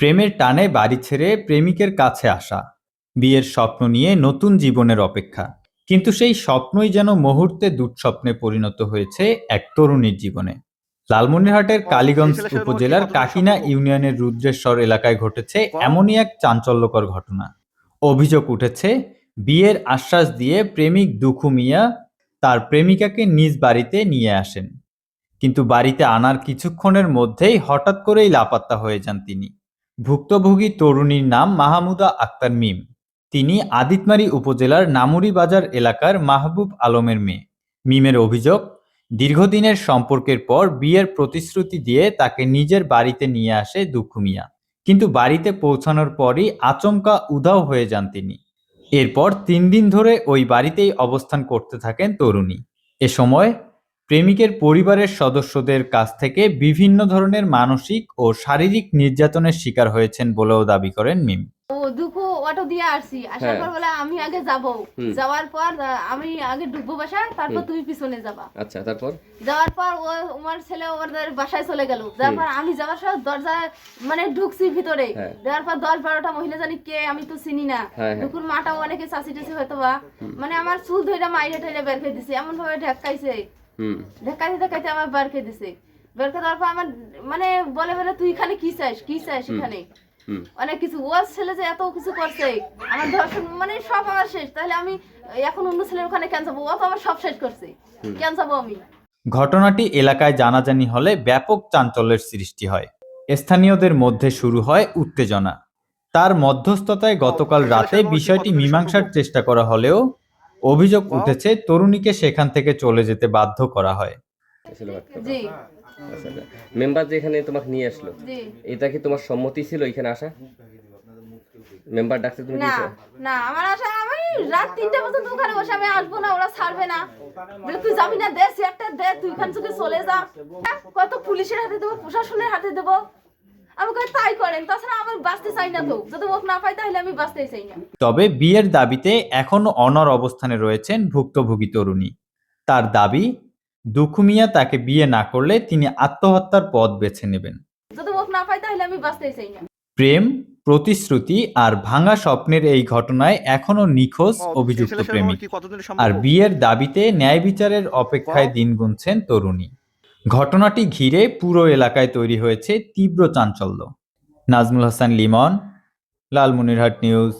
প্রেমের টানে বাড়ি ছেড়ে প্রেমিকের কাছে আসা, বিয়ের স্বপ্ন নিয়ে নতুন জীবনের অপেক্ষা। কিন্তু সেই স্বপ্নই যেন মুহূর্তে দুঃস্বপ্নে পরিণত হয়েছে এক তরুণীর জীবনে। লালমনিরহাটের কালীগঞ্জ উপজেলার কাকিনা ইউনিয়নের রুদ্রেশ্বর এলাকায় ঘটেছে এমনই এক চাঞ্চল্যকর ঘটনা। অভিযোগ উঠেছে, বিয়ের আশ্বাস দিয়ে প্রেমিক দুখু মিয়া তার প্রেমিকাকে নিজ বাড়িতে নিয়ে আসেন, কিন্তু বাড়িতে আনার কিছুক্ষণের মধ্যেই হঠাৎ করেই লাপাত্তা হয়ে যান তিনি। ভুক্তভোগী তরুণীর নাম মাহমুদা আক্তার মিম। তিনি আদিতমারী উপজেলার নামুরি বাজার এলাকার মাহবুব আলমের মেয়ে। মিমের অভিযোগ, দীর্ঘদিনের সম্পর্কের পর বিয়ের প্রতিশ্রুতি দিয়ে তাকে নিজের বাড়িতে নিয়ে আসে দুখু মিয়া, কিন্তু বাড়িতে পৌঁছানোর পরই আচমকা উধাও হয়ে যান তিনি। এরপর ৩ দিন ধরে ওই বাড়িতেই অবস্থান করতে থাকেন তরুণী। এ সময় প্রেমিকের পরিবারের সদস্যদের কাছ থেকে বিভিন্ন ধরনের মানসিক ও শারীরিক নির্যাতনের শিকার হয়েছেন বলেও দাবি করেন মিম। ও দুঃখু অটো দিয়ে আসছি, আসার পর বলে আমি আগে যাব, যাওয়ার পর আমি আগে ঢুকবো বাসায়, তারপর তুমি পিছনে যাবা। আচ্ছা, তারপর যাওয়ার পর ও আমার ছেলে ওদের বাসায় চলে গেল। যাওয়ার পর আমি যাওয়ার সময় দরজা মানে ঢুকছি ভিতরে, দেওয়ার পর 10-12টা মহিলা জানি কে, আমি তো চিনি না। দুপুর মাটাও অনেকে চাচি টাচি হয়তো বা, মানে আমার চুল ধরে মাইরে ঠাইরে বের করে দিছে, এমন ভাবে ঢেকাইছে, ঢেকাইতে আমার বের করে দিছে। বের করে দেওয়ার পর আমার মানে বলে তুই এখানে কি চাস এখানে অনেক কিছু। ও ছেলে যে এত কিছু করছে, আমার ধর্ষণ মানে সব আমার শেষ, তাহলে আমি এখন অন্য ছেলের ওখানে কেন যাবো? ও তো আমার সব শেষ করছে, কেন যাবো আমি? ঘটনাটি এলাকায় জানাজানি হলে ব্যাপক চাঞ্চল্যের সৃষ্টি হয়। স্থানীয়দের মধ্যে শুরু হয় উত্তেজনা। তার মধ্যস্থতায় গতকাল রাতে বিষয়টি মীমাংসার চেষ্টা করা হলেও অভিযোগ উঠেছে তরুণীকে সেখান থেকে চলে যেতে বাধ্য করা হয়। জি। আচ্ছা, মেম্বার যে এখানে তোমাকে নিয়ে আসলো, এটা কি তোমার সম্মতি ছিল এখানে আসা? মেম্বার ডাকতে তুমি দিয়েছো? না, আমার আশা আমি রাত 3টা পর্যন্ত ওখানে বসে আমি আসবো না, ওরা ছাড়বে না। বলে তুই যাবি না, দে একটা দে, তুই এখান থেকে চলে যা। কত পুলিশের হাতে দেবো, প্রশাসনের হাতে দেবো? আমি কই তাই করেন, তাছাড়া আমি বাঁচতে চাই না, তো যদি ওক না পাই তাহলে আমি বাঁচতেই চাই না। তবে বিয়ের দাবিতে এখনো অনড় অবস্থানে রয়েছেন ভুক্তভোগী তরুণী। তার দাবি, দুখু মিয়া তাকে বিয়ে না করলে তিনি আত্মহত্যার পথ বেছে নেবেন। যদি ওক না পাই তাহলে আমি বাঁচতেই চাই না। প্রেম, প্রতিশ্রুতি আর ভাঙা স্বপ্নের এই ঘটনায় এখনো নিখোঁজ অভিযুক্ত প্রেমিক। আর বিয়ের দাবিতে ন্যায় বিচারের অপেক্ষায় দিন গুনছেন তরুণী। ঘটনাটি ঘিরে পুরো এলাকায় তৈরি হয়েছে তীব্র চাঞ্চল্য। নাজমুল হাসান লিমন, লালমনিরহাট নিউজ।